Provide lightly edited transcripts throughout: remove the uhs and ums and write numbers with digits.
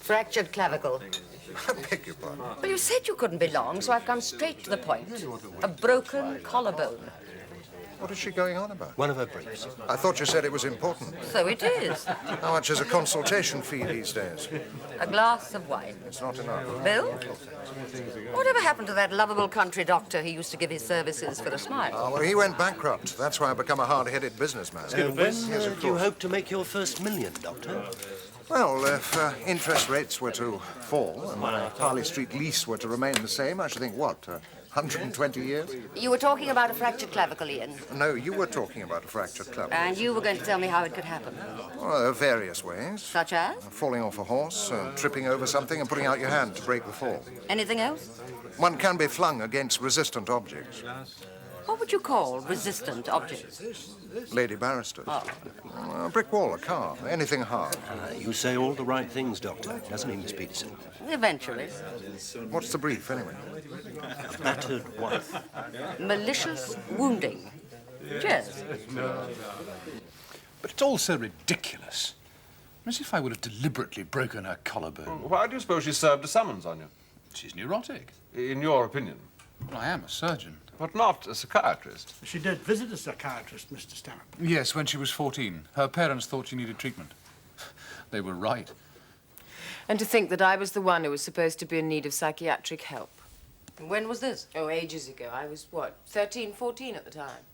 Fractured clavicle. I beg your pardon. Well, you said you couldn't be long, so I've come straight to the point. A broken collarbone. What is she going on about? One of her briefs. I thought you said it was important. So it is. How much is a consultation fee these days? A glass of wine. It's not enough. Bill? Whatever happened to that lovable country doctor who used to give his services for a smile? Oh, well, he went bankrupt. That's why I've become a hard-headed businessman. When do you hope to make your first million, Doctor? Well, if interest rates were to fall and my Harley Street lease were to remain the same, I should think, what, 120 years? You were talking about a fractured clavicle, Ian. No, you were talking about a fractured clavicle. And you were going to tell me how it could happen. Well, there are various ways. Such as? Falling off a horse, tripping over something and putting out your hand to break the fall. Anything else? One can be flung against resistant objects. What would you call resistant objects? Lady barristers. Oh. A brick wall, a car, anything hard. You say all the right things, Doctor, doesn't he, Miss Peterson? Eventually. What's the brief, anyway? A battered wife. Malicious wounding. Cheers. But it's all so ridiculous. As if I would have deliberately broken her collarbone. Why do you suppose she served a summons on you? She's neurotic. In your opinion? Well, I am a surgeon. But not a psychiatrist. She did visit a psychiatrist, Mr. Stanhope. Yes, when she was 14. Her parents thought she needed treatment. They were right. And to think that I was the one who was supposed to be in need of psychiatric help. When was this? Oh, ages ago. I was, what, 13, 14 at the time.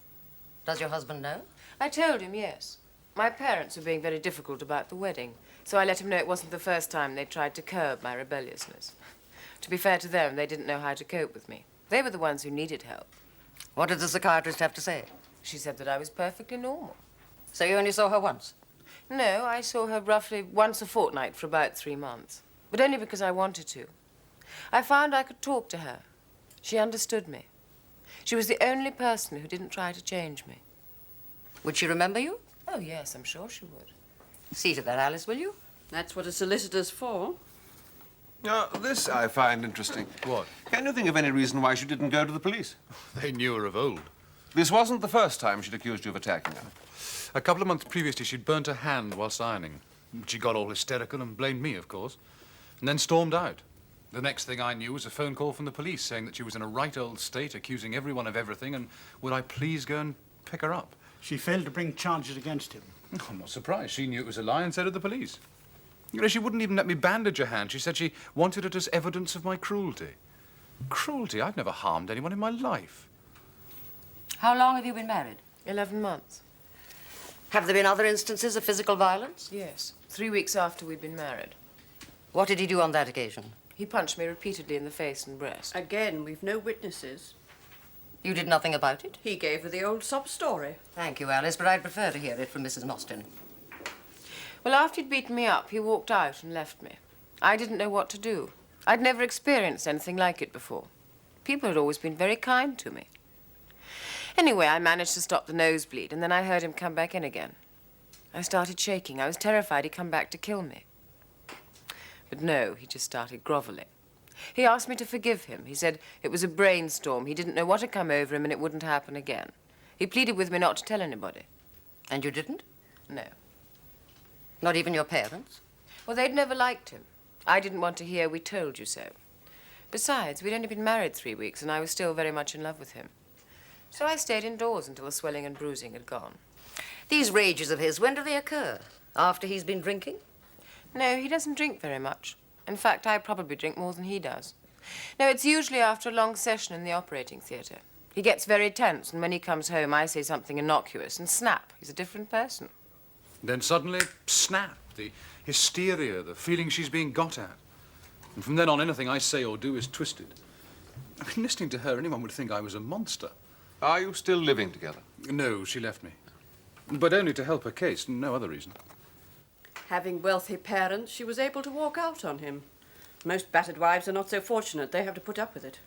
Does your husband know? I told him, yes. My parents were being very difficult about the wedding, so I let him know it wasn't the first time they tried to curb my rebelliousness. To be fair to them, they didn't know how to cope with me. They were the ones who needed help. What did the psychiatrist have to say? She said that I was perfectly normal. So you only saw her once? No, I saw her roughly once a fortnight for about 3 months. But only because I wanted to. I found I could talk to her. She understood me. She was the only person who didn't try to change me. Would she remember you? Oh, yes, I'm sure she would. See to that, Alice, will you? That's what a solicitor's for. Now, this I find interesting. What? Can you think of any reason why she didn't go to the police? They knew her of old. This wasn't the first time she'd accused you of attacking her. A couple of months previously, she'd burnt her hand whilst ironing. She got all hysterical and blamed me, of course, and then stormed out. The next thing I knew was a phone call from the police saying that she was in a right old state, accusing everyone of everything, and would I please go and pick her up? She failed to bring charges against him. I'm not surprised. She knew it was a lie and so did the police. You know, she wouldn't even let me bandage her hand. She said she wanted it as evidence of my cruelty. Cruelty? I've never harmed anyone in my life. How long have you been married? 11 months. Have there been other instances of physical violence? Yes, 3 weeks after we'd been married. What did he do on that occasion? He punched me repeatedly in the face and breast. Again, we've no witnesses. You did nothing about it? He gave her the old sob story. Thank you, Alice, but I'd prefer to hear it from Mrs. Mostyn. Well, after he'd beaten me up, he walked out and left me. I didn't know what to do. I'd never experienced anything like it before. People had always been very kind to me. Anyway, I managed to stop the nosebleed, and then I heard him come back in again. I started shaking. I was terrified he'd come back to kill me. But no, he just started groveling. He asked me to forgive him. He said it was a brainstorm. He didn't know what had come over him and it wouldn't happen again. He pleaded with me not to tell anybody. And you didn't? No. Not even your parents? Well, they'd never liked him. I didn't want to hear "we told you so." Besides, we'd only been married 3 weeks and I was still very much in love with him. So I stayed indoors until the swelling and bruising had gone. These rages of his, when do they occur? After he's been drinking? No, he doesn't drink very much. In fact, I probably drink more than he does. No, it's usually after a long session in the operating theatre. He gets very tense, and when he comes home, I say something innocuous, and snap, he's a different person. Then suddenly, snap, the hysteria, the feeling she's being got at. And from then on, anything I say or do is twisted. I mean, listening to her, anyone would think I was a monster. Are you still living together? No, she left me. But only to help her case, no other reason. Having wealthy parents, she was able to walk out on him. Most battered wives are not so fortunate. They have to put up with it.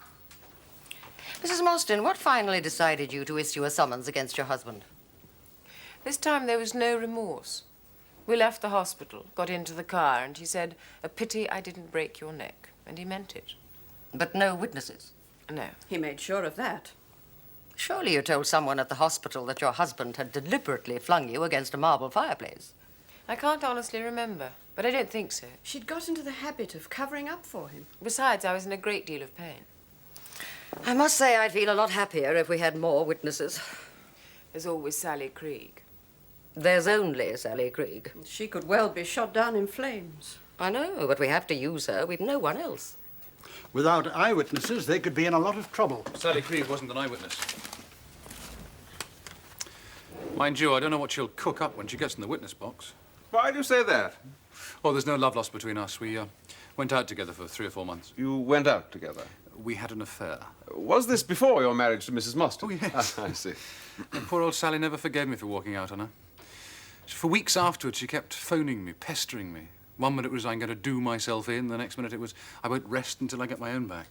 Mrs. Mostyn, what finally decided you to issue a summons against your husband? This time there was no remorse. We left the hospital, got into the car, and he said, "A pity I didn't break your neck." And he meant it. But no witnesses? No. He made sure of that. Surely you told someone at the hospital that your husband had deliberately flung you against a marble fireplace. I can't honestly remember. But I don't think so. She'd got into the habit of covering up for him. Besides, I was in a great deal of pain. I must say I'd feel a lot happier if we had more witnesses. There's always Sally Krieg. There's only Sally Krieg. She could well be shot down in flames. I know, but we have to use her. We've no one else. Without eyewitnesses, they could be in a lot of trouble. Sally Krieg wasn't an eyewitness. Mind you, I don't know what she'll cook up when she gets in the witness box. Why do you say that? Oh, there's no love lost between us. We went out together for 3 or 4 months. You went out together. We had an affair. Was this before your marriage to Mrs. Mostyn? Oh, yes. I see. And poor old Sally never forgave me for walking out on her. For weeks afterwards, she kept phoning me, pestering me. One minute it was I'm going to do myself in, the next minute it was I won't rest until I get my own back.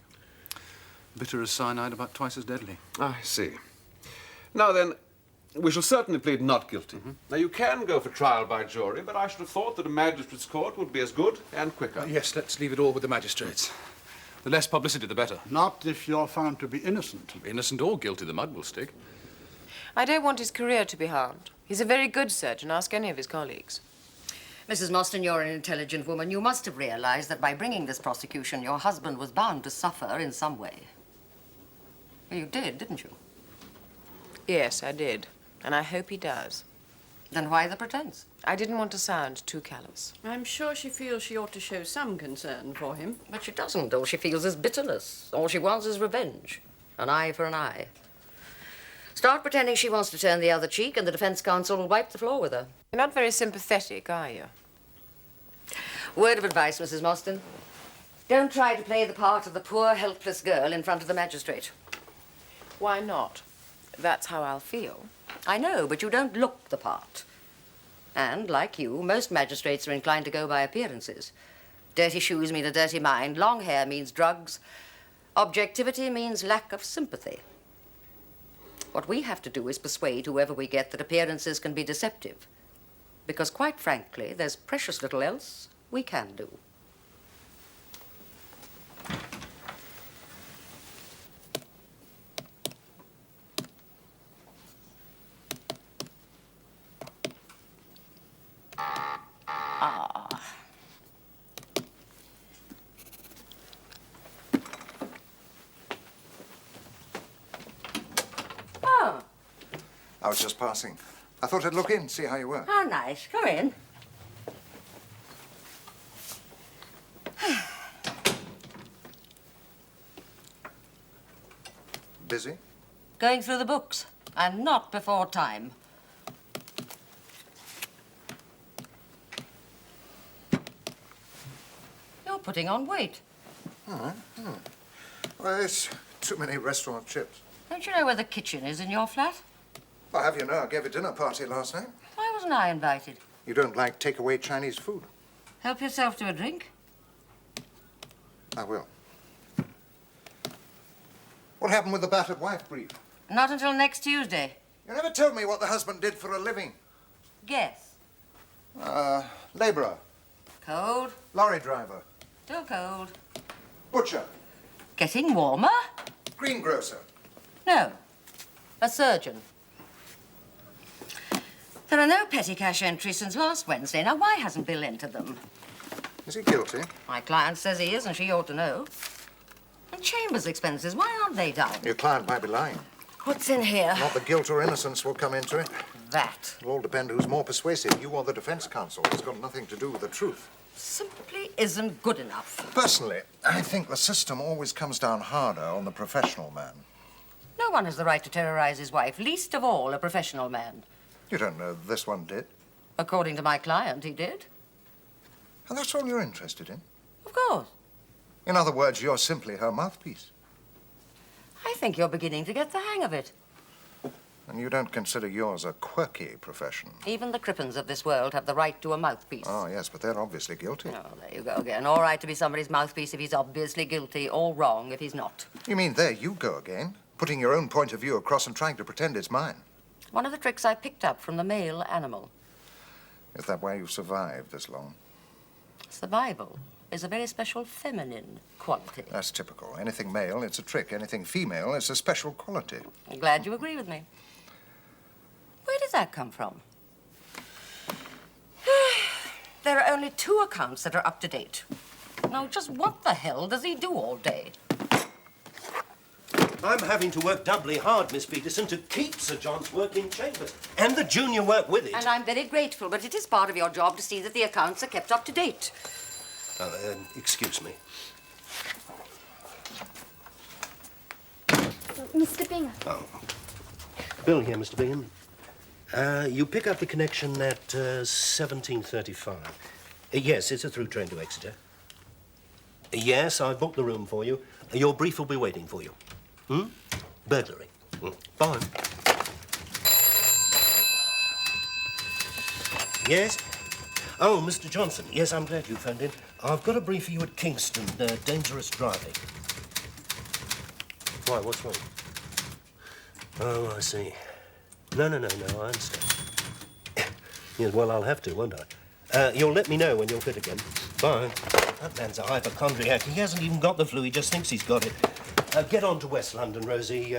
Bitter as cyanide, about twice as deadly. I see. Now then, we shall certainly plead not guilty. Now, you can go for trial by jury, but I should have thought that a magistrate's court would be as good and quicker. Yes, let's leave it all with the magistrates. The less publicity, the better. Not if you're found to be innocent. Innocent or guilty, the mud will stick. I don't want his career to be harmed. He's a very good surgeon. Ask any of his colleagues. Mrs. Mostyn, you're an intelligent woman. You must have realized that by bringing this prosecution, your husband was bound to suffer in some way. Well, you did, didn't you? Yes, I did. And I hope he does. Then why the pretense? I didn't want to sound too callous. I'm sure she feels she ought to show some concern for him. But she doesn't. All she feels is bitterness. All she wants is revenge. An eye for an eye. Start pretending she wants to turn the other cheek, and the defense counsel will wipe the floor with her. You're not very sympathetic, are you? Word of advice, Mrs. Mostyn. Don't try to play the part of the poor, helpless girl in front of the magistrate. Why not? That's how I'll feel. I know, but you don't look the part. And, like you, most magistrates are inclined to go by appearances. Dirty shoes mean a dirty mind. Long hair means drugs. Objectivity means lack of sympathy. What we have to do is persuade whoever we get that appearances can be deceptive. Because, quite frankly, there's precious little else we can do. I was just passing. I thought I'd look in, see how you were. How nice. Come in. Busy? Going through the books, and not before time. You're putting on weight. Well, it's too many restaurant chips. Don't you know where the kitchen is in your flat? I'll have you know, I gave a dinner party last night. Why wasn't I invited? You don't like takeaway Chinese food? Help yourself to a drink. I will. What happened with the battered wife brief? Not until next Tuesday. You never told me what the husband did for a living. Guess. Labourer, Cold. lorry driver, Still cold. butcher, Getting warmer? greengrocer. No. A surgeon. There are no petty cash entries since last Wednesday. Now, why hasn't Bill entered them? Is he guilty? My client says he is, and she ought to know. And Chambers' expenses, why aren't they down? Your client might be lying. What's in here? Not that guilt or innocence will come into it. That. It'll all depend who's more persuasive, you or the defense counsel. It's got nothing to do with the truth. Simply isn't good enough. Personally, I think the system always comes down harder on the professional man. No one has the right to terrorize his wife, least of all a professional man. You don't know this one did. According to my client, he did. And that's all you're interested in. Of course. In other words, you're simply her mouthpiece. I think you're beginning to get the hang of it. And you don't consider yours a quirky profession. Even the Crippens of this world have the right to a mouthpiece. Oh, yes, but they're obviously guilty. Oh, there you go again. All right to be somebody's mouthpiece if he's obviously guilty, all wrong if he's not. You mean there you go again, putting your own point of view across and trying to pretend it's mine. One of the tricks I picked up from the male animal. Is that why you've survived this long? Survival is a very special feminine quality. That's typical. Anything male, it's a trick. Anything female, it's a special quality. I'm glad you agree with me. Where did that come from? There are only 2 accounts that are up to date. Now, just what the hell does he do all day? I'm having to work doubly hard, Miss Peterson, to keep Sir John's work in chambers. And the junior work with it. And I'm very grateful, but it is part of your job to see that the accounts are kept up to date. Excuse me. Mr. Bingham. Oh. Bill here, Mr. Bingham. You pick up the connection at 17:35. Yes, it's a through train to Exeter. Yes, I booked the room for you. Your brief will be waiting for you. Burglary. Bye. Yes? Oh, Mr. Johnson. Yes, I'm glad you phoned in. I've got a brief for you at Kingston. Dangerous driving. Why, what's wrong? Oh, I see. No, I understand. Yes, well, I'll have to, won't I? You'll let me know when you're fit again. Bye. That man's a hypochondriac. He hasn't even got the flu. He just thinks he's got it. Get on to West London, Rosie.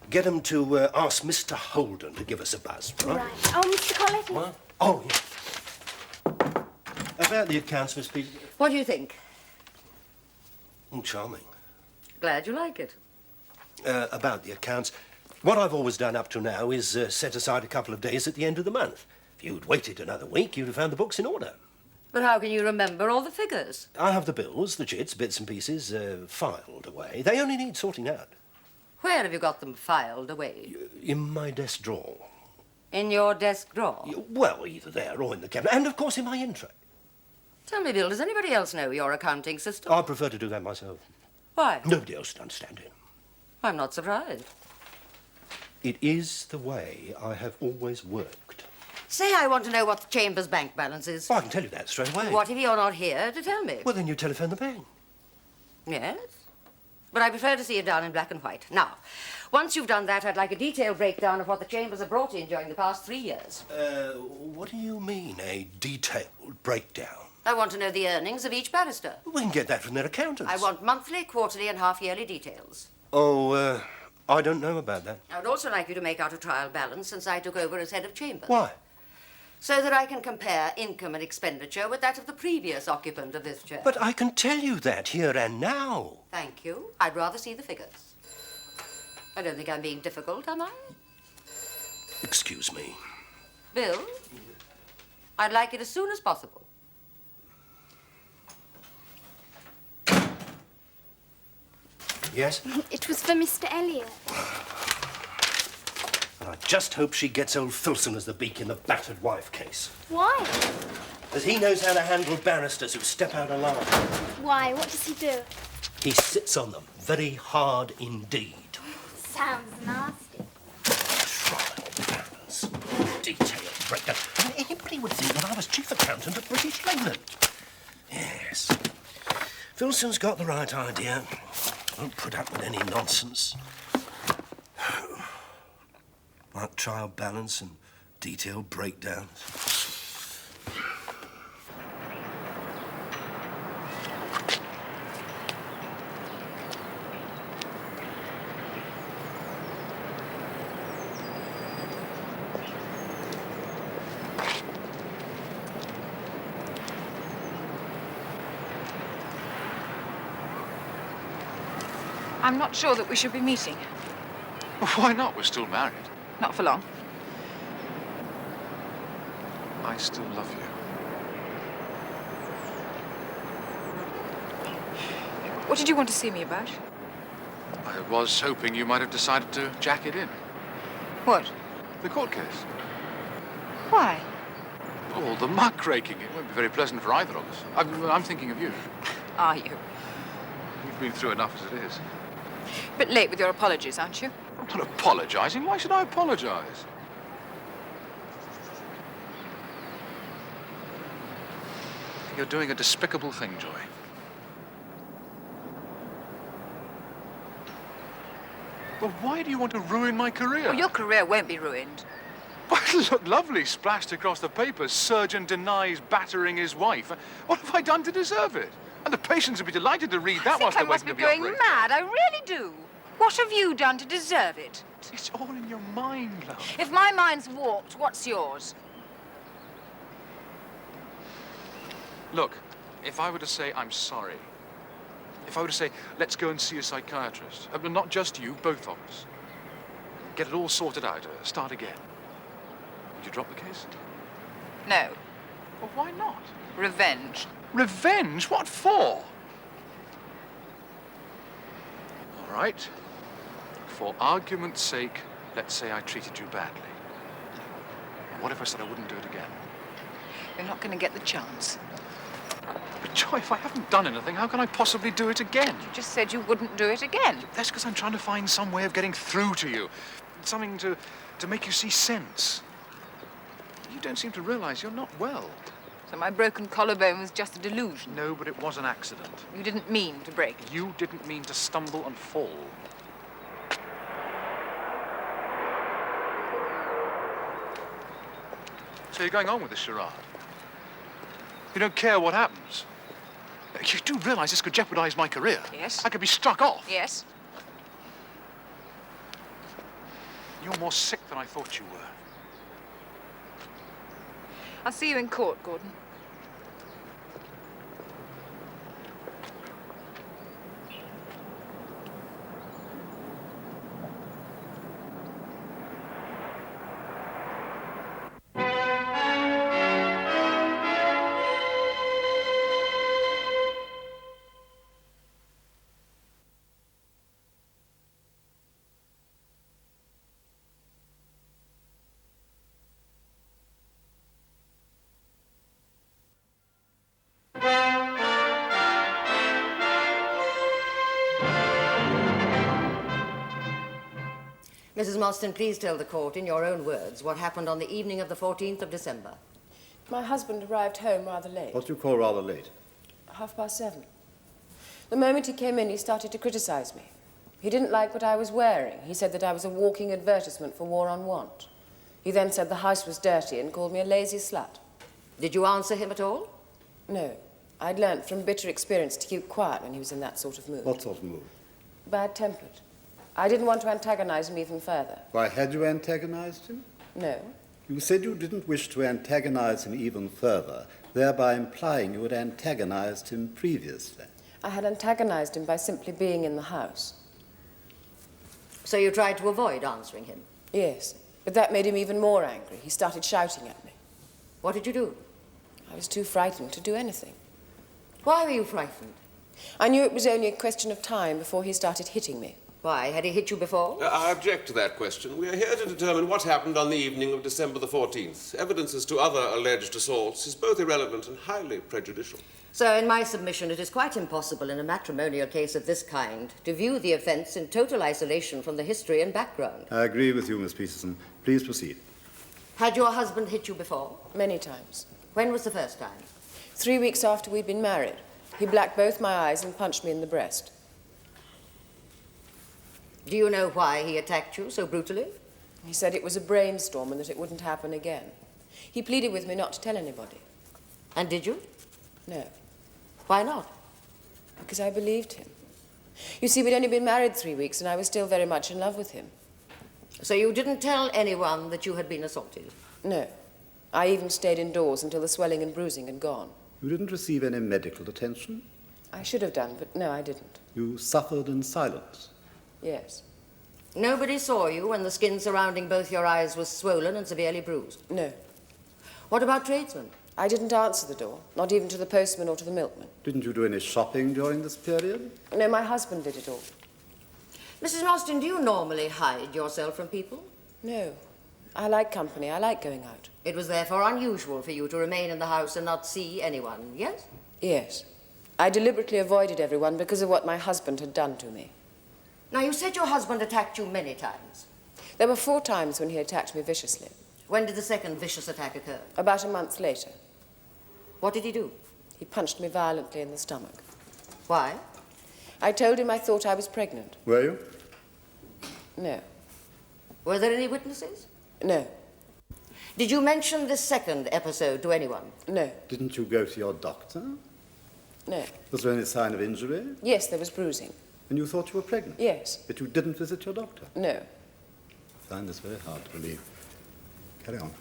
Get him to ask Mr. Holden to give us a buzz. Right. Oh, Mr. Colletti. What? Oh, yeah. About the accounts, Miss Peterson. What do you think? Charming. Glad you like it. About the accounts, what I've always done up to now is set aside a couple of days at the end of the month. If you'd waited another week, you'd have found the books in order. But how can you remember all the figures? I have the bills, the chits, bits and pieces, filed away. They only need sorting out. Where have you got them filed away? In my desk drawer. In your desk drawer? Well, either there or in the cabinet. And, of course, in my in tray. Tell me, Bill, does anybody else know your accounting system? I prefer to do that myself. Why? Nobody else would understand it. I'm not surprised. It is the way I have always worked. Say I want to know what the Chamber's bank balance is. Oh, I can tell you that straight away. What if you're not here to tell me? Well, then you telephone the bank. Yes? But I prefer to see it down in black and white. Now, once you've done that, I'd like a detailed breakdown of what the Chambers have brought in during the past 3 years. What do you mean, a detailed breakdown? I want to know the earnings of each barrister. We can get that from their accountants. I want monthly, quarterly, and half-yearly details. Oh, I don't know about that. I would also like you to make out a trial balance since I took over as head of Chambers. Why? So that I can compare income and expenditure with that of the previous occupant of this chair. But I can tell you that here and now. Thank you. I'd rather see the figures. I don't think I'm being difficult, am I? Excuse me. Bill, I'd like it as soon as possible. Yes? It was for Mr. Elliot. And I just hope she gets old Filson as the beak in the battered wife case. Why? As he knows how to handle barristers who step out of line. Why? What does he do? He sits on them very hard indeed. Sounds nasty. Trial balance. Detailed breakdown. I mean, anybody would think that I was chief accountant of British Leyland. Yes. Filson's got the right idea. Won't put up with any nonsense. Like trial balance and detailed breakdowns. I'm not sure that we should be meeting. Well, why not? We're still married. Not for long. I still love you. What did you want to see me about? I was hoping you might have decided to jack it in. What? The court case. Why? All the muck-raking. It won't be very pleasant for either of us. I'm thinking of you. Are you? We've been through enough as it is. Bit late with your apologies, aren't you? I'm not apologising. Why should I apologise? You're doing a despicable thing, Joy. Well, why do you want to ruin my career? Well, your career won't be ruined. Well, look, lovely, splashed across the papers. Surgeon denies battering his wife. What have I done to deserve it? And the patients would be delighted to read that whilst I they're must waiting be to be going operated. mad. I really do. What have you done to deserve it? It's all in your mind, love. If my mind's warped, what's yours? Look, if I were to say I'm sorry, if I were to say, let's go and see a psychiatrist, not just you, both of us, get it all sorted out, start again, would you drop the case? No. Well, why not? Revenge. Revenge? What for? All right. For argument's sake, let's say I treated you badly. What if I said I wouldn't do it again? You're not going to get the chance. But Joy, if I haven't done anything, how can I possibly do it again? You just said you wouldn't do it again. That's because I'm trying to find some way of getting through to you. Something to make you see sense. You don't seem to realize you're not well. So my broken collarbone was just a delusion. No, but it was an accident. You didn't mean to break it. You didn't mean to stumble and fall. So you're going on with this charade? You don't care what happens? You do realize this could jeopardize my career? Yes. I could be struck off. Yes. You're more sick than I thought you were. I'll see you in court, Gordon. Mrs. Mostyn, please tell the court, in your own words, what happened on the evening of the 14th of December. My husband arrived home rather late. What do you call rather late? 7:30. The moment he came in, he started to criticize me. He didn't like what I was wearing. He said that I was a walking advertisement for war on want. He then said the house was dirty and called me a lazy slut. Did you answer him at all? No. I'd learnt from bitter experience to keep quiet when he was in that sort of mood. What sort of mood? Bad-tempered. I didn't want to antagonize him even further. Why, had you antagonized him? No. You said you didn't wish to antagonize him even further, thereby implying you had antagonized him previously. I had antagonized him by simply being in the house. So you tried to avoid answering him? Yes, but that made him even more angry. He started shouting at me. What did you do? I was too frightened to do anything. Why were you frightened? I knew it was only a question of time before he started hitting me. Why? Had he hit you before? I object to that question. We are here to determine what happened on the evening of December the 14th. Evidence as to other alleged assaults is both irrelevant and highly prejudicial. So, in my submission, it is quite impossible in a matrimonial case of this kind to view the offence in total isolation from the history and background. I agree with you, Miss Peterson. Please proceed. Had your husband hit you before? Many times. When was the first time? 3 weeks after we'd been married. He blacked both my eyes and punched me in the breast. Do you know why he attacked you so brutally? He said it was a brainstorm and that it wouldn't happen again. He pleaded with me not to tell anybody. And did you? No. Why not? Because I believed him. You see, we'd only been married 3 weeks and I was still very much in love with him. So you didn't tell anyone that you had been assaulted? No. I even stayed indoors until the swelling and bruising had gone. You didn't receive any medical attention? I should have done, but no, I didn't. You suffered in silence? Yes. Nobody saw you when the skin surrounding both your eyes was swollen and severely bruised? No. What about tradesmen? I didn't answer the door, not even to the postman or to the milkman. Didn't you do any shopping during this period? No, my husband did it all. Mrs. Mostyn, do you normally hide yourself from people? No. I like company. I like going out. It was therefore unusual for you to remain in the house and not see anyone, yes? Yes. I deliberately avoided everyone because of what my husband had done to me. Now, you said your husband attacked you many times. There were 4 times when he attacked me viciously. When did the second vicious attack occur? About a month later. What did he do? He punched me violently in the stomach. Why? I told him I thought I was pregnant. Were you? No. Were there any witnesses? No. Did you mention this second episode to anyone? No. Didn't you go to your doctor? No. Was there any sign of injury? Yes, there was bruising. And you thought you were pregnant? Yes. But you didn't visit your doctor? No. I find this very hard to believe. Carry on.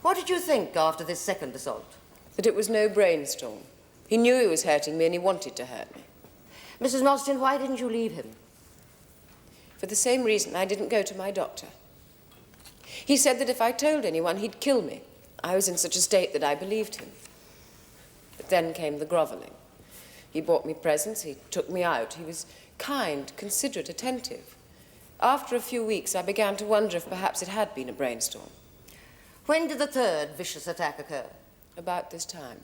What did you think after this second assault? That it was no brainstorm. He knew he was hurting me and he wanted to hurt me. Mrs. Marston, why didn't you leave him? For the same reason I didn't go to my doctor. He said that if I told anyone, he'd kill me. I was in such a state that I believed him. But then came the grovelling. He bought me presents, he took me out. He was kind, considerate, attentive. After a few weeks, I began to wonder if perhaps it had been a brainstorm. When did the third vicious attack occur? About this time.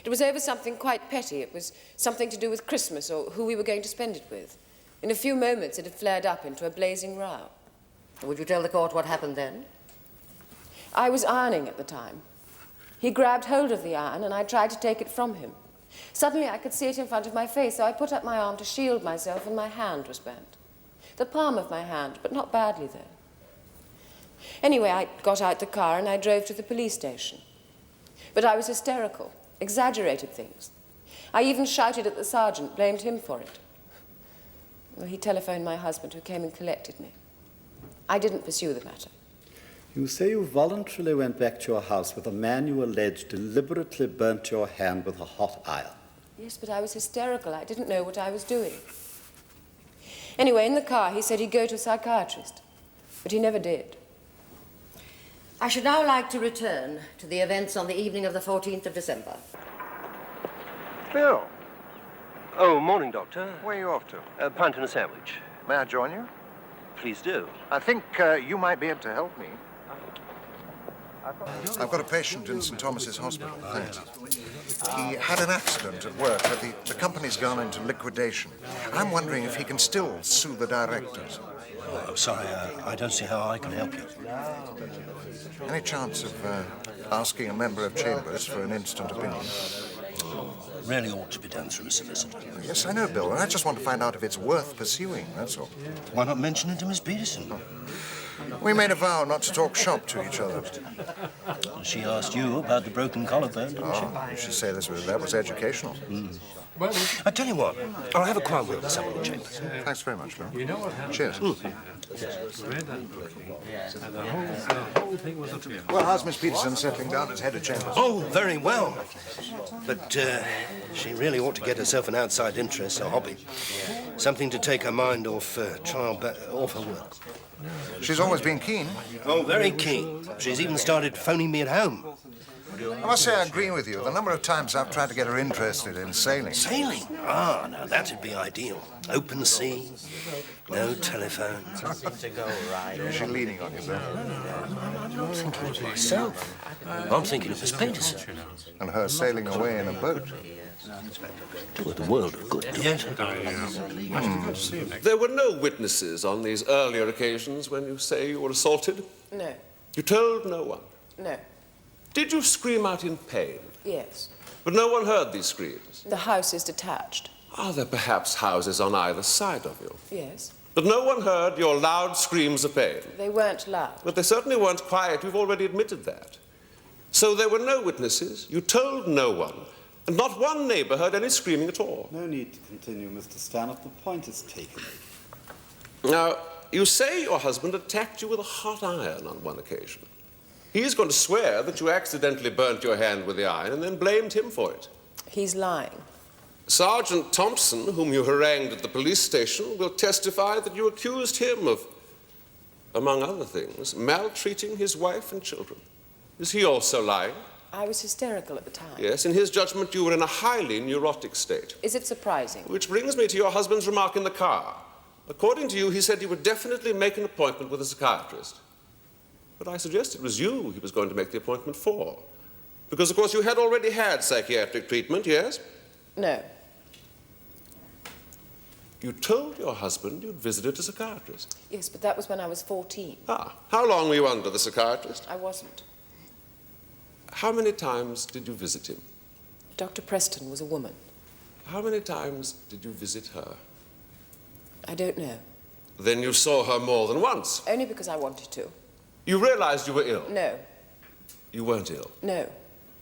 It was over something quite petty. It was something to do with Christmas or who we were going to spend it with. In a few moments, it had flared up into a blazing row. Would you tell the court what happened then? I was ironing at the time. He grabbed hold of the iron and I tried to take it from him. Suddenly I could see it in front of my face, so I put up my arm to shield myself and my hand was burnt. The palm of my hand, but not badly though. Anyway, I got out the car and I drove to the police station. But I was hysterical, exaggerated things. I even shouted at the sergeant, blamed him for it. Well, he telephoned my husband, who came and collected me. I didn't pursue the matter. You say you voluntarily went back to your house with a man you allege deliberately burnt your hand with a hot iron. Yes, but I was hysterical. I didn't know what I was doing. Anyway, in the car, he said he'd go to a psychiatrist, but he never did. I should now like to return to the events on the evening of the 14th of December. Bill, Oh, morning, Doctor. where are you off to? A pint and a sandwich. May I join you? Please do. I think you might be able to help me. I've got a patient in St. Thomas's Hospital, thanks. He had an accident at work, but the company's gone into liquidation. I'm wondering if he can still sue the directors. Oh, sorry, I don't see how I can help you. Any chance of asking a member of Chambers for an instant opinion? Really ought to be done through a solicitor. Yes, I know, Bill. I just want to find out if it's worth pursuing, that's all. Why not mention it to Miss Peterson? We made a vow not to talk shop to each other. She asked you about the broken collarbone, didn't she? You should say that was educational. I tell you what, I'll have a quiet word with someone in Chambers. Thanks very much, Bill. Cheers. Well, how's Miss Peterson settling down as head of Chambers? Oh, very well. But she really ought to get herself an outside interest, a hobby. Something to take her mind off off her work. She's always been keen. Oh, very keen. She's even started phoning me at home. I must say I agree with you. The number of times I've tried to get her interested in sailing. Sailing? Ah, now that'd be ideal. Open sea, no telephone. Is she leaning on you, Bill? I'm thinking of myself. I'm thinking of Miss Peterson. And her sailing away in a boat. To the world of good, yes. There were no witnesses on these earlier occasions when you say you were assaulted? No, You told no one? no, Did you scream out in pain? yes. But no one heard these screams. The house is detached. Are there perhaps houses on either side of you? Yes. But no one heard your loud screams of pain. They weren't loud. But they certainly weren't quiet. You've already admitted that. So there were no witnesses. You told no one. And not one neighbor heard any screaming at all. No need to continue, Mr. Stanhope. The point is taken. Now, you say your husband attacked you with a hot iron on one occasion. He's going to swear that you accidentally burnt your hand with the iron and then blamed him for it. He's lying. Sergeant Thompson, whom you harangued at the police station, will testify that you accused him of, among other things, maltreating his wife and children. Is he also lying? I was hysterical at the time. Yes, in his judgment, you were in a highly neurotic state. Is it surprising? Which brings me to your husband's remark in the car. According to you, he said he would definitely make an appointment with a psychiatrist. But I suggest it was you he was going to make the appointment for. Because, of course, you had already had psychiatric treatment, yes? No. You told your husband you'd visited a psychiatrist. Yes, but that was when I was 14. Ah, how long were you under the psychiatrist? I wasn't. How many times did you visit him? Dr. Preston was a woman. How many times did you visit her? I don't know. Then you saw her more than once. Only because I wanted to. You realized you were ill. No. You weren't ill. No.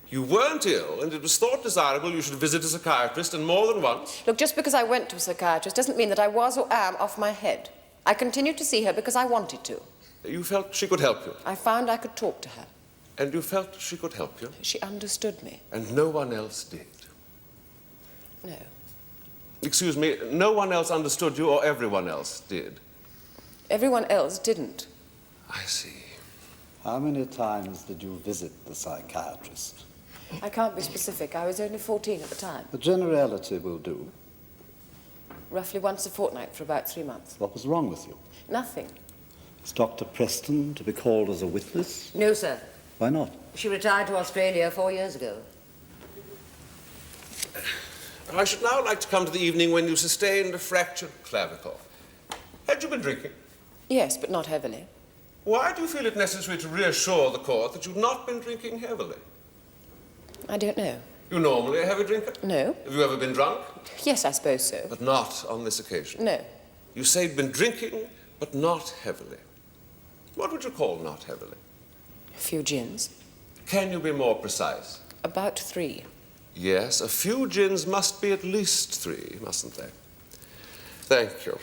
You weren't ill, and it was thought desirable you should visit a psychiatrist, and more than once. Look, just because I went to a psychiatrist doesn't mean that I was or am off my head. I continued to see her because I wanted to. You felt she could help you. I found I could talk to her. And you felt she could help you? She understood me. And no one else did? No. Excuse me, no one else understood you or everyone else did? Everyone else didn't. I see. How many times did you visit the psychiatrist? I can't be specific. I was only 14 at the time. A generality will do. Roughly once a fortnight for about 3 months. What was wrong with you? Nothing. Is Dr. Preston to be called as a witness? No, sir. Why not? She retired to Australia 4 years ago. I should now like to come to the evening when you sustained a fractured clavicle. Had you been drinking? Yes, but not heavily. Why do you feel it necessary to reassure the court that you've not been drinking heavily? I don't know. You normally a heavy drinker? No. Have you ever been drunk? Yes, I suppose so. But not on this occasion? No. You say you'd been drinking, but not heavily. What would you call not heavily? A few gins. Can you be more precise? About 3. Yes, a few gins must be at least 3, mustn't they? Thank you.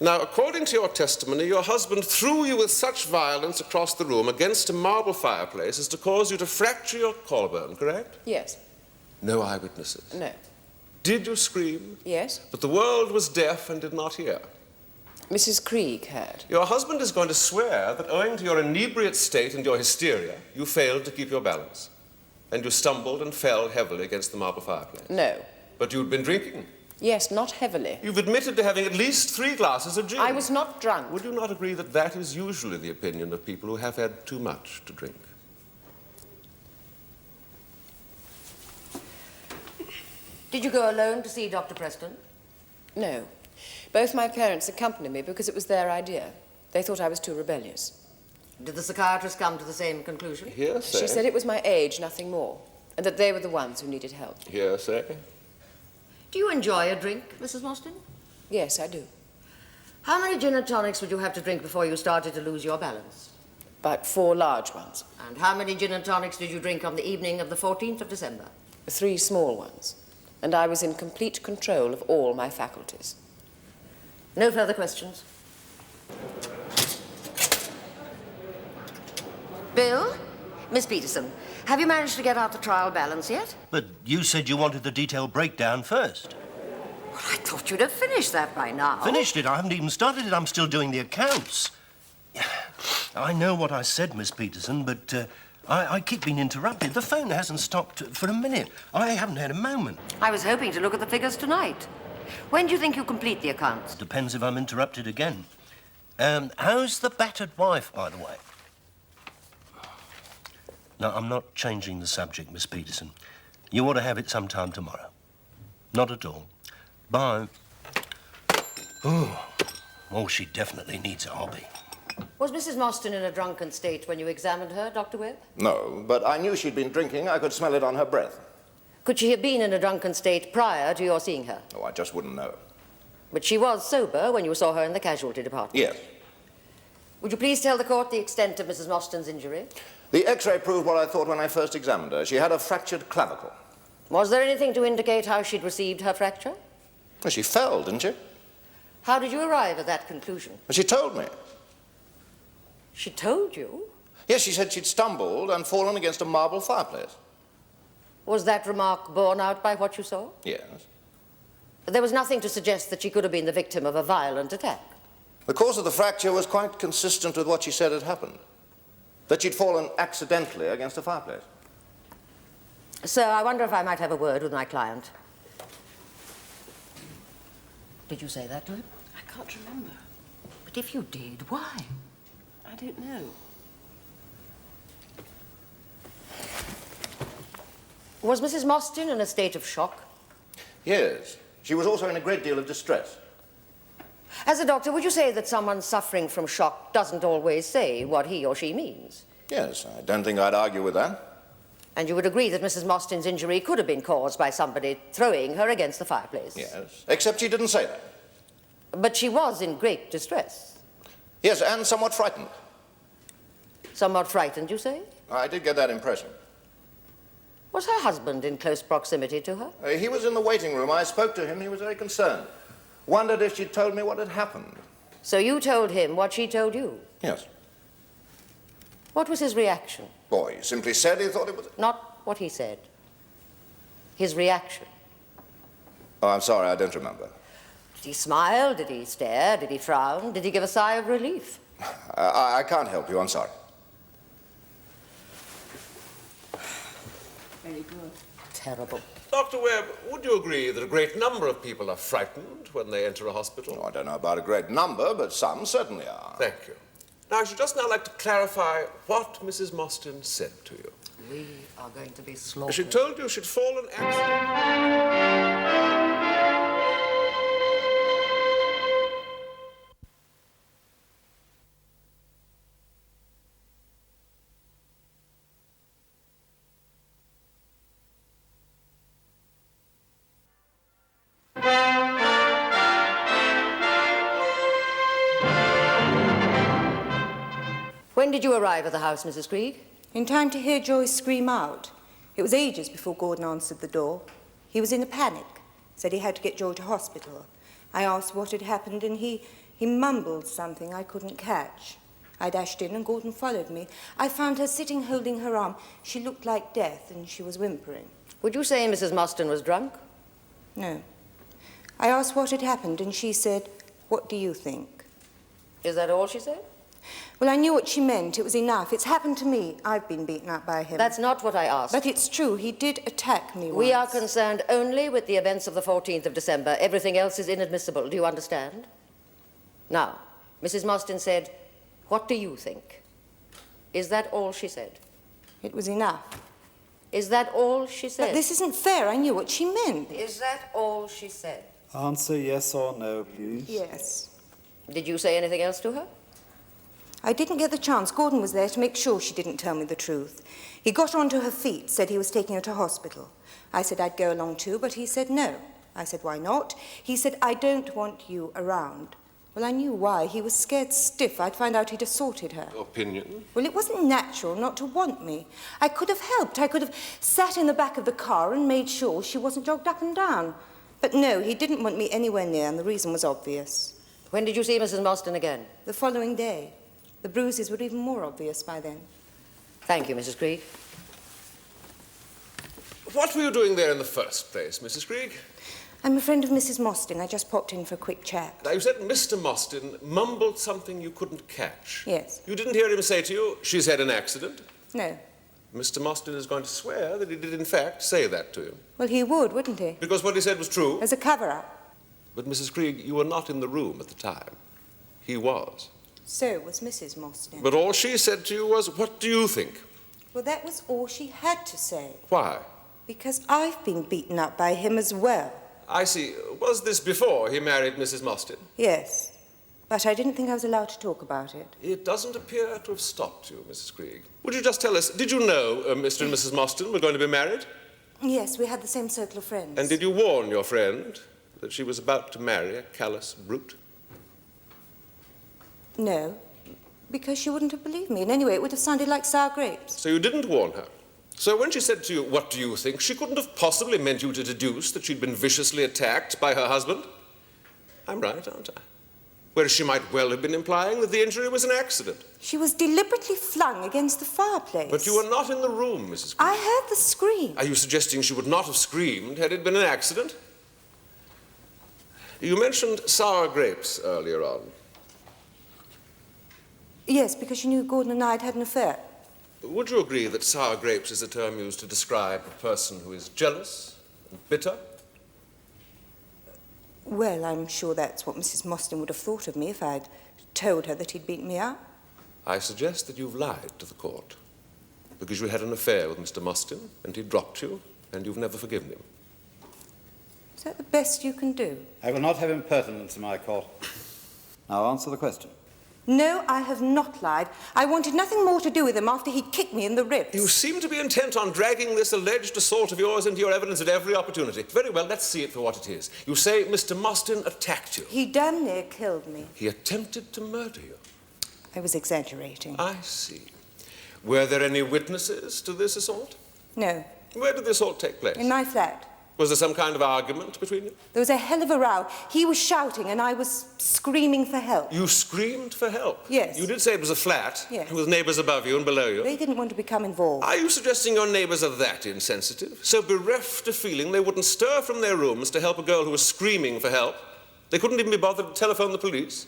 Now, according to your testimony, your husband threw you with such violence across the room against a marble fireplace as to cause you to fracture your collarbone, correct? Yes. No eyewitnesses? No. Did you scream? Yes. But the world was deaf and did not hear. Mrs. Krieg heard. Your husband is going to swear that owing to your inebriate state and your hysteria, you failed to keep your balance. And you stumbled and fell heavily against the marble fireplace. No. But you'd been drinking. Yes, not heavily. You've admitted to having at least 3 glasses of gin. I was not drunk. Would you not agree that that is usually the opinion of people who have had too much to drink? Did you go alone to see Dr. Preston? No. Both my parents accompanied me because it was their idea. They thought I was too rebellious. Did the psychiatrist come to the same conclusion? Hearsay. She said it was my age, nothing more, and that they were the ones who needed help. Hearsay. Do you enjoy a drink, Mrs. Mostyn? Yes, I do. How many gin and tonics would you have to drink before you started to lose your balance? About 4 large ones. And how many gin and tonics did you drink on the evening of the 14th of December? 3 small ones. And I was in complete control of all my faculties. No further questions. Bill? Miss Peterson, have you managed to get out the trial balance yet? But you said you wanted the detailed breakdown first. Well, I thought you'd have finished that by now. Finished it? I haven't even started it. I'm still doing the accounts. I know what I said, Miss Peterson, but I keep being interrupted. The phone hasn't stopped for a minute. I haven't had a moment. I was hoping to look at the figures tonight. When do you think you'll complete the accounts? Depends if I'm interrupted again. How's the battered wife, by the way? No, I'm not changing the subject, Miss Peterson. You ought to have it sometime tomorrow. Not at all. Bye. Oh, she definitely needs a hobby. Was Mrs. Mostyn in a drunken state when you examined her, Dr. Webb? No, but I knew she'd been drinking. I could smell it on her breath. Could she have been in a drunken state prior to your seeing her? Oh, I just wouldn't know. But she was sober when you saw her in the casualty department? Yes. Would you please tell the court the extent of Mrs. Mostyn's injury? The X-ray proved what I thought when I first examined her. She had a fractured clavicle. Was there anything to indicate how she'd received her fracture? Well, she fell, didn't she? How did you arrive at that conclusion? Well, she told me. She told you? Yes, she said she'd stumbled and fallen against a marble fireplace. Was that remark borne out by what you saw? Yes. There was nothing to suggest that she could have been the victim of a violent attack. The cause of the fracture was quite consistent with what she said had happened. That she'd fallen accidentally against a fireplace. Sir, I wonder if I might have a word with my client. Did you say that to him? I can't remember. But if you did, why? I don't know. Was Mrs. Mostyn in a state of shock? Yes. She was also in a great deal of distress. As a doctor, would you say that someone suffering from shock doesn't always say what he or she means? Yes, I don't think I'd argue with that. And you would agree that Mrs. Mostyn's injury could have been caused by somebody throwing her against the fireplace? Yes, except she didn't say that. But she was in great distress. Yes, and somewhat frightened. Somewhat frightened, you say? I did get that impression. Was her husband in close proximity to her? He was in the waiting room. I spoke to him. He was very concerned. Wondered if she'd told me what had happened. So you told him what she told you? Yes. What was his reaction? Boy, he simply said he thought it was... Not what he said. His reaction. Oh, I'm sorry, I don't remember. Did he smile? Did he stare? Did he frown? Did he give a sigh of relief? I can't help you, I'm sorry. Very good. Terrible. Dr. Webb, would you agree that a great number of people are frightened when they enter a hospital? Oh, I don't know about a great number, but some certainly are. Thank you. Now, I should just now like to clarify what Mrs. Mostyn said to you. We are going to be slaughtered. She told you she'd fallen accident. When did you arrive at the house, Mrs. Krieg? In time to hear Joyce scream out. It was ages before Gordon answered the door. He was in a panic, said he had to get Joy to hospital. I asked what had happened, and he mumbled something I couldn't catch. I dashed in, and Gordon followed me. I found her sitting holding her arm. She looked like death, and she was whimpering. Would you say Mrs. Mostyn was drunk? No. I asked what had happened, and she said, "What do you think?" Is that all she said? Well, I knew what she meant. It was enough. It's happened to me. I've been beaten up by him. That's not what I asked. But it's true. He did attack me once. We are concerned only with the events of the 14th of December. Everything else is inadmissible. Do you understand? Now, Mrs. Mostyn said, "What do you think?" Is that all she said? It was enough. Is that all she said? But this isn't fair. I knew what she meant. Is that all she said? Answer yes or no, please. Yes. Did you say anything else to her? I didn't get the chance. Gordon was there to make sure she didn't tell me the truth. He got onto her feet, said he was taking her to hospital. I said I'd go along too, but he said no. I said, why not? He said, I don't want you around. Well, I knew why. He was scared stiff I'd find out he'd assaulted her. Opinion? Well, it wasn't natural not to want me. I could have helped. I could have sat in the back of the car and made sure she wasn't jogged up and down. But no, he didn't want me anywhere near, and the reason was obvious. When did you see Mrs. Mostyn again? The following day. The bruises were even more obvious by then. Thank you, Mrs. Krieg. What were you doing there in the first place, Mrs. Krieg? I'm a friend of Mrs. Mostyn. I just popped in for a quick chat. Now, you said Mr. Mostyn mumbled something you couldn't catch. Yes. You didn't hear him say to you, she's had an accident? No. Mr. Mostyn is going to swear that he did, in fact, say that to you. Well, he would, wouldn't he? Because what he said was true. As a cover-up. But, Mrs. Krieg, you were not in the room at the time. He was. So was Mrs. Mostyn. But all she said to you was, what do you think? Well, that was all she had to say. Why? Because I've been beaten up by him as well. I see. Was this before he married Mrs. Mostyn? Yes. But I didn't think I was allowed to talk about it. It doesn't appear to have stopped you, Mrs. Krieg. Would you just tell us, did you know Mr. and Mrs. Mostyn were going to be married? Yes, we had the same circle of friends. And did you warn your friend that she was about to marry a callous brute? No, because she wouldn't have believed me. And anyway, it would have sounded like sour grapes. So you didn't warn her? So when she said to you, what do you think, she couldn't have possibly meant you to deduce that she'd been viciously attacked by her husband? I'm right, aren't I? Whereas she might well have been implying that the injury was an accident. She was deliberately flung against the fireplace. But you were not in the room, Mrs. Krieg. I heard the scream. Are you suggesting she would not have screamed had it been an accident? You mentioned sour grapes earlier on. Yes, because she knew Gordon and I had had an affair. Would you agree that sour grapes is a term used to describe a person who is jealous and bitter? Well, I'm sure that's what Mrs. Mostyn would have thought of me if I'd told her that he'd beaten me up. I suggest that you've lied to the court because you had an affair with Mr. Mostyn and he dropped you and you've never forgiven him. Is that the best you can do? I will not have impertinence in my court. Now answer the question. No, I have not lied. I wanted nothing more to do with him after he kicked me in the ribs. You seem to be intent on dragging this alleged assault of yours into your evidence at every opportunity. Very well, let's see it for what it is. You say Mr. Mostyn attacked you. He damn near killed me. He attempted to murder you. I was exaggerating. I see. Were there any witnesses to this assault? No. Where did the assault take place? In my flat. Was there some kind of argument between you? There was a hell of a row. He was shouting and I was screaming for help. You screamed for help? Yes. You did say it was a flat? Yes. With neighbours above you and below you? They didn't want to become involved. Are you suggesting your neighbours are that insensitive? So bereft of feeling they wouldn't stir from their rooms to help a girl who was screaming for help? They couldn't even be bothered to telephone the police?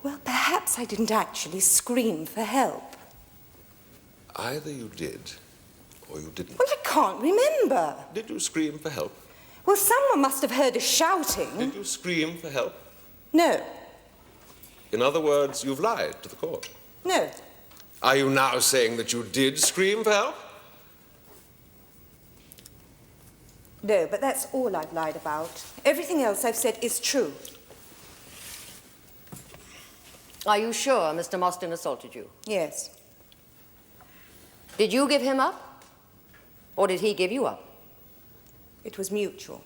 Well, perhaps I didn't actually scream for help. Either you did, or you didn't. Well, I can't remember. Did you scream for help? Well, someone must have heard us shouting. Did you scream for help? No. In other words, you've lied to the court. No. Are you now saying that you did scream for help? No, but that's all I've lied about. Everything else I've said is true. Are you sure Mr. Mostyn assaulted you? Yes. Did you give him up? Or did he give you up? It was mutual.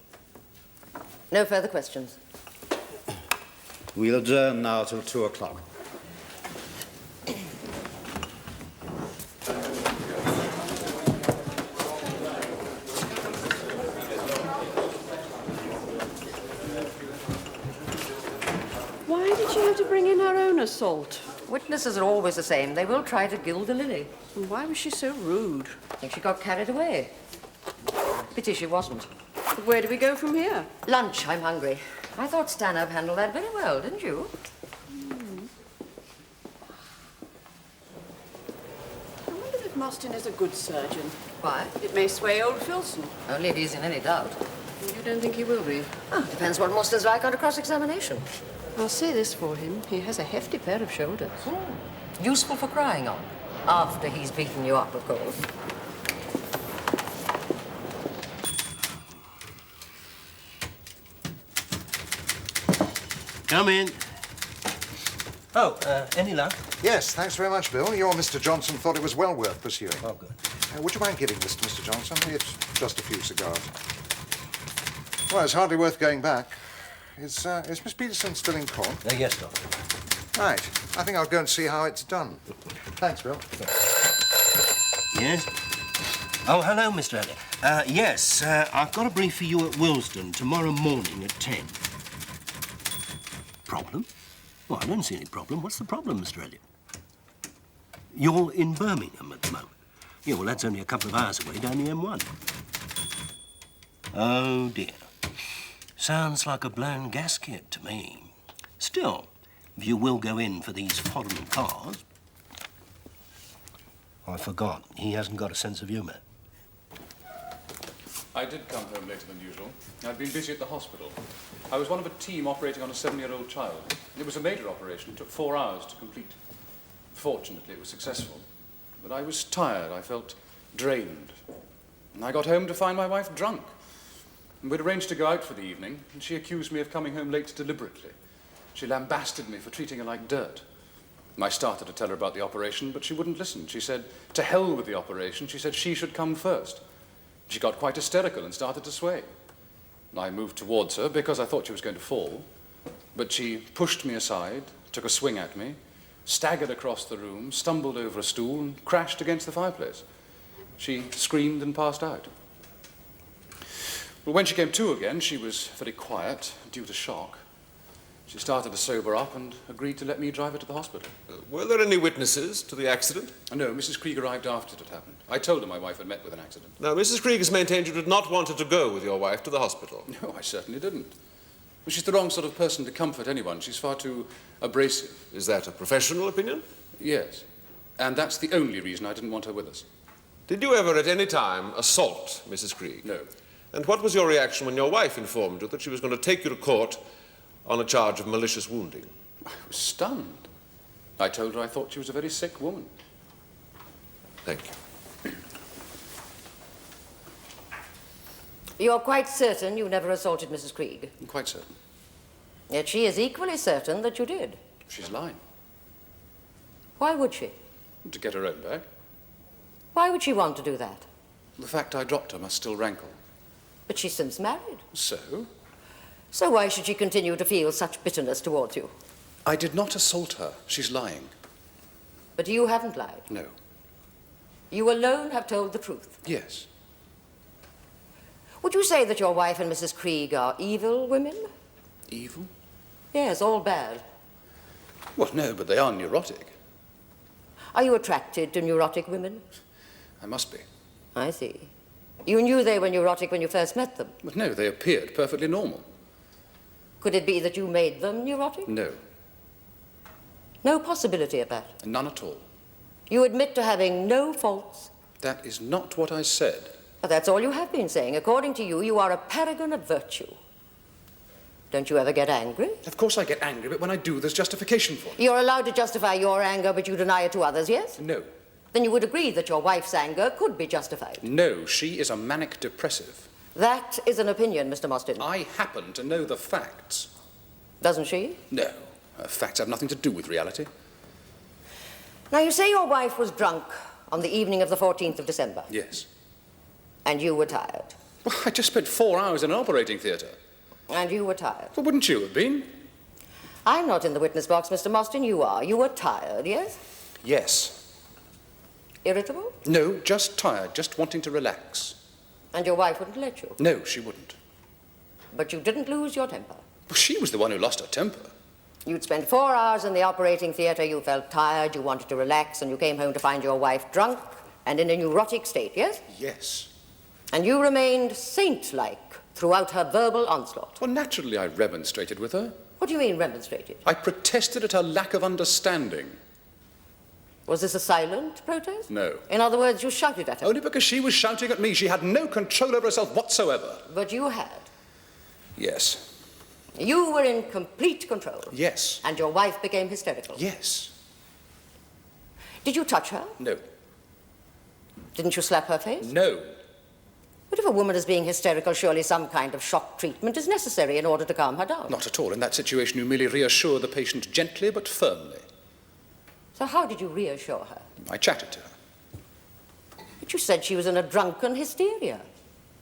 No further questions. We'll adjourn now till 2 o'clock. Why did she have to bring in her own assault? Witnesses are always the same. They will try to gild the lily. And why was she so rude? I think she got carried away. Pity she wasn't. Where do we go from here? Lunch. I'm hungry. I thought Stanhope handled that very well, didn't you? I wonder if Mostyn is a good surgeon. Why? It may sway old Filson. Only if he's in any doubt. You don't think he will be? Oh, depends what Mostyn's like under cross-examination. I'll say this for him. He has a hefty pair of shoulders. Useful for crying on. After he's beaten you up, of course. Come in. Oh, any luck? Yes, thanks very much, Bill. Your Mr. Johnson thought it was well worth pursuing. Oh, good. Would you mind giving this to Mr. Johnson? It's just a few cigars. Well, it's hardly worth going back. Is Miss Peterson still in court? Yes, Doctor. Right. I think I'll go and see how it's done. Thanks, Bill. Yes? Oh, hello, Mr. Elliot. Yes, I've got a brief for you at Willesden tomorrow morning at 10. Problem? Well, I don't see any problem. What's the problem, Mr. Elliot? You're in Birmingham at the moment. Yeah, well, that's only a couple of hours away down the M1. Oh, dear. Sounds like a blown gasket to me. Still, if you will go in for these foreign cars... I forgot. He hasn't got a sense of humour. I did come home later than usual. I'd been busy at the hospital. I was one of a team operating on a 7-year-old child. It was a major operation. It took 4 hours to complete. Fortunately, it was successful. But I was tired. I felt drained. And I got home to find my wife drunk. And we'd arranged to go out for the evening, and she accused me of coming home late deliberately. She lambasted me for treating her like dirt. I started to tell her about the operation, but she wouldn't listen. She said, to hell with the operation. She said she should come first. She got quite hysterical and started to sway. I moved towards her because I thought she was going to fall, but she pushed me aside, took a swing at me, staggered across the room, stumbled over a stool, and crashed against the fireplace. She screamed and passed out. Well, when she came to again, she was very quiet, due to shock. She started to sober up and agreed to let me drive her to the hospital. Were there any witnesses to the accident? No, Mrs. Krieg arrived after it had happened. I told her my wife had met with an accident. Now, Mrs. Krieg has maintained you did not want her to go with your wife to the hospital. No, I certainly didn't. Well, she's the wrong sort of person to comfort anyone. She's far too abrasive. Is that a professional opinion? Yes. And that's the only reason I didn't want her with us. Did you ever at any time assault Mrs. Krieg? No. And what was your reaction when your wife informed you that she was going to take you to court on a charge of malicious wounding? I was stunned. I told her I thought she was a very sick woman. Thank you. You're quite certain you never assaulted Mrs. Krieg? I'm quite certain. Yet she is equally certain that you did. She's lying. Why would she? To get her own back. Why would she want to do that? The fact I dropped her must still rankle. But she's since married. So? So why should she continue to feel such bitterness towards you? I did not assault her. She's lying. But you haven't lied. No. You alone have told the truth. Yes. Would you say that your wife and Mrs. Krieg are evil women? Evil? Yes, all bad. Well, no, but they are neurotic. Are you attracted to neurotic women? I must be. I see. You knew they were neurotic when you first met them? But no, they appeared perfectly normal. Could it be that you made them neurotic? No. No possibility of that? None at all. You admit to having no faults? That is not what I said. But that's all you have been saying. According to you, you are a paragon of virtue. Don't you ever get angry? Of course I get angry, but when I do, there's justification for it. You're allowed to justify your anger, but you deny it to others, yes? No. Then you would agree that your wife's anger could be justified. No, she is a manic depressive. That is an opinion, Mr. Mostyn. I happen to know the facts. Doesn't she? No. Facts have nothing to do with reality. Now, you say your wife was drunk on the evening of the 14th of December. Yes. And you were tired. Well, I just spent 4 hours in an operating theatre. And you were tired. Well, wouldn't you have been? I'm not in the witness box, Mr. Mostyn. You are. You were tired, yes? Yes. Irritable? No, just tired, just wanting to relax. And your wife wouldn't let you? No, she wouldn't. But you didn't lose your temper? Well, she was the one who lost her temper. You'd spent 4 hours in the operating theatre, you felt tired, you wanted to relax, and you came home to find your wife drunk and in a neurotic state, yes? Yes. And you remained saint-like throughout her verbal onslaught. Well, naturally I remonstrated with her. What do you mean, remonstrated? I protested at her lack of understanding. Was this a silent protest? No. In other words, you shouted at her? Only because she was shouting at me. She had no control over herself whatsoever. But you had? Yes. You were in complete control? Yes. And your wife became hysterical? Yes. Did you touch her? No. Didn't you slap her face? No. But if a woman is being hysterical, surely some kind of shock treatment is necessary in order to calm her down. Not at all. In that situation, you merely reassure the patient gently but firmly. So how did you reassure her? I chatted to her. But you said she was in a drunken hysteria.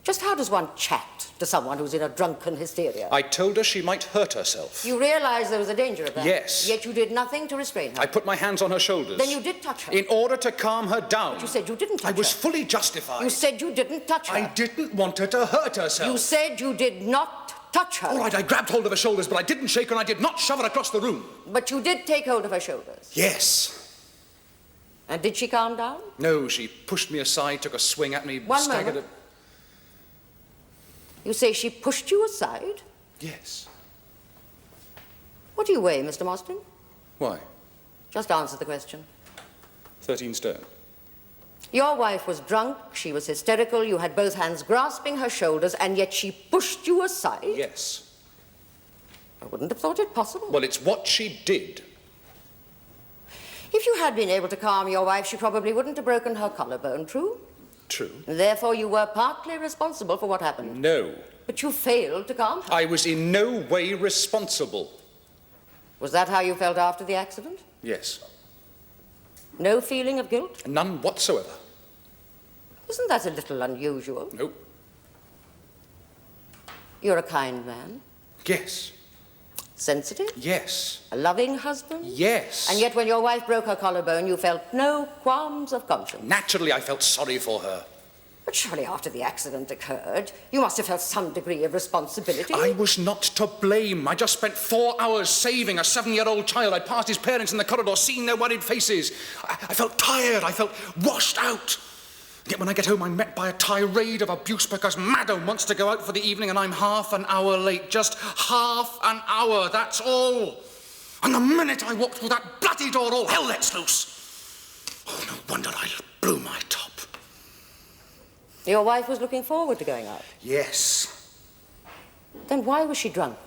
Just how does one chat to someone who's in a drunken hysteria? I told her she might hurt herself. You realized there was a danger of that? Yes. Yet you did nothing to restrain her? I put my hands on her shoulders. Then you did touch her? In order to calm her down. But you said you didn't touch her. I was fully justified. You said you didn't touch her. I didn't want her to hurt herself. You said you did not touch her. All right, I grabbed hold of her shoulders, but I didn't shake her and I did not shove her across the room. But you did take hold of her shoulders? Yes. And did she calm down? No, she pushed me aside, took a swing at me, staggered moment. You say she pushed you aside? Yes. What do you weigh, Mr. Mostyn? Why? Just answer the question. 13 stone. Your wife was drunk, she was hysterical, you had both hands grasping her shoulders, and yet she pushed you aside? Yes. I wouldn't have thought it possible. Well, it's what she did. If you had been able to calm your wife, she probably wouldn't have broken her collarbone, true? True. Therefore, you were partly responsible for what happened. No. But you failed to calm her. I was in no way responsible. Was that how you felt after the accident? Yes. No feeling of guilt? None whatsoever. Isn't that a little unusual? Nope. You're a kind man. Yes. Sensitive? Yes. A loving husband? Yes. And yet when your wife broke her collarbone, you felt no qualms of conscience? Naturally, I felt sorry for her. But surely after the accident occurred, you must have felt some degree of responsibility. I was not to blame. I just spent 4 hours saving a 7-year-old child. I'd passed his parents in the corridor, seen their worried faces. I felt tired. I felt washed out. Yet when I get home, I'm met by a tirade of abuse because Madam wants to go out for the evening and I'm half an hour late. Just half an hour, that's all. And the minute I walked through that bloody door, all hell lets loose. Oh, no wonder I blew my top. Your wife was looking forward to going out? Yes. Then why was she drunk?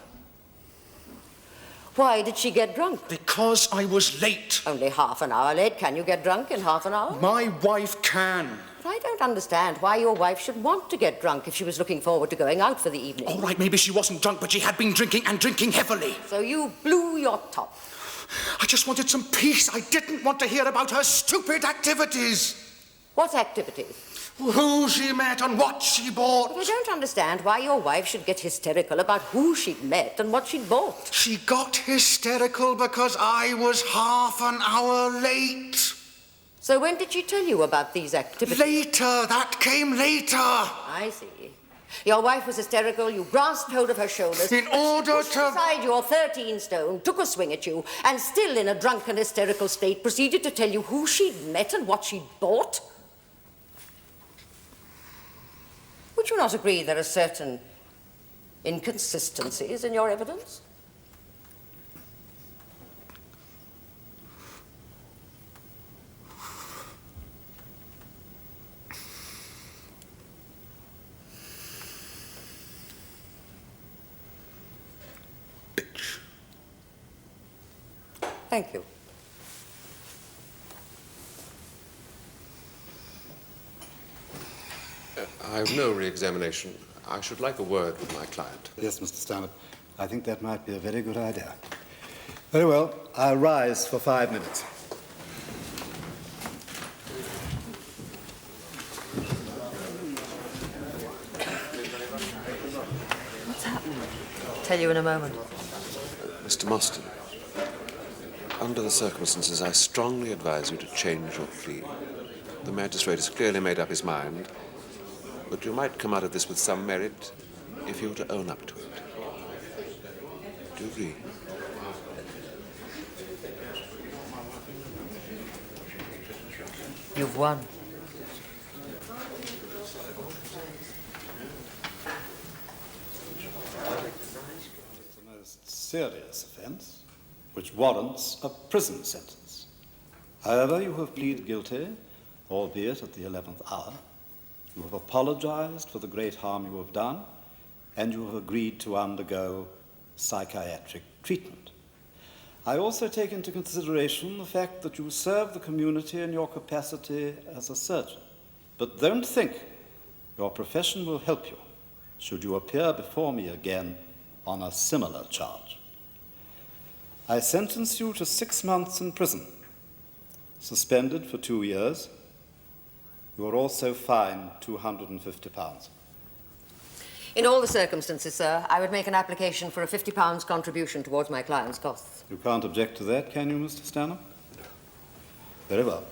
Why did she get drunk? Because I was late. Only half an hour late. Can you get drunk in half an hour? My wife can. But I don't understand why your wife should want to get drunk if she was looking forward to going out for the evening. All right, maybe she wasn't drunk, but she had been drinking and drinking heavily. So you blew your top. I just wanted some peace. I didn't want to hear about her stupid activities. What activities? Who she met and what she bought. But I don't understand why your wife should get hysterical about who she'd met and what she'd bought. She got hysterical because I was half an hour late. So when did she tell you about these activities? Later. That came later. I see. Your wife was hysterical, you grasped hold of her shoulders. In order pushed aside your 13 stone, took a swing at you, and still in a drunken, hysterical state, proceeded to tell you who she'd met and what she'd bought? Would you not agree there are certain inconsistencies in your evidence? Thank you. I have no re-examination. I should like a word with my client. Yes, Mr. Stanhope. I think that might be a very good idea. Very well. I'll rise for 5 minutes. What's happening? Tell you in a moment. Mr. Mostyn, under the circumstances, I strongly advise you to change your plea. The magistrate has clearly made up his mind, but you might come out of this with some merit if you were to own up to it. Do you agree? You've won. It's a most serious offence, which warrants a prison sentence. However, you have pleaded guilty, albeit at the 11th hour. You have apologized for the great harm you have done, and you have agreed to undergo psychiatric treatment. I also take into consideration the fact that you serve the community in your capacity as a surgeon. But don't think your profession will help you should you appear before me again on a similar charge. I sentence you to 6 months in prison, suspended for 2 years. You are also fined £250. In all the circumstances, sir, I would make an application for a £50 contribution towards my client's costs. You can't object to that, can you, Mr. Stanhope? Very well.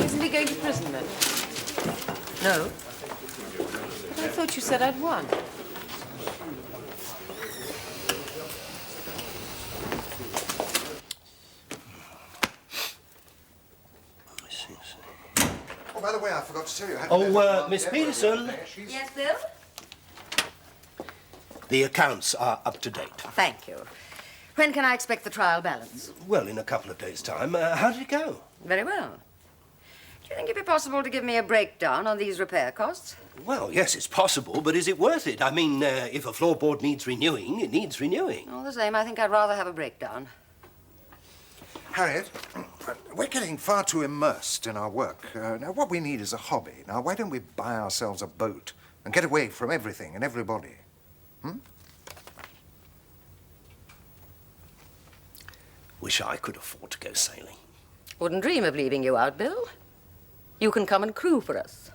Isn't he going to prison then? No. But I thought you said I'd won. Oh, by the way, I forgot to tell you. Miss Peterson. Yes, Bill? The accounts are up to date. Thank you. When can I expect the trial balance? Well, in a couple of days' time. How did it go? Very well. Do you think it'd be possible to give me a breakdown on these repair costs? Well, yes, it's possible, but is it worth it? I mean, if a floorboard needs renewing, it needs renewing. All the same, I think I'd rather have a breakdown. Harriet, we're getting far too immersed in our work. Now, what we need is a hobby. Now, why don't we buy ourselves a boat and get away from everything and everybody? Wish I could afford to go sailing. Wouldn't dream of leaving you out, Bill. You can come and crew for us.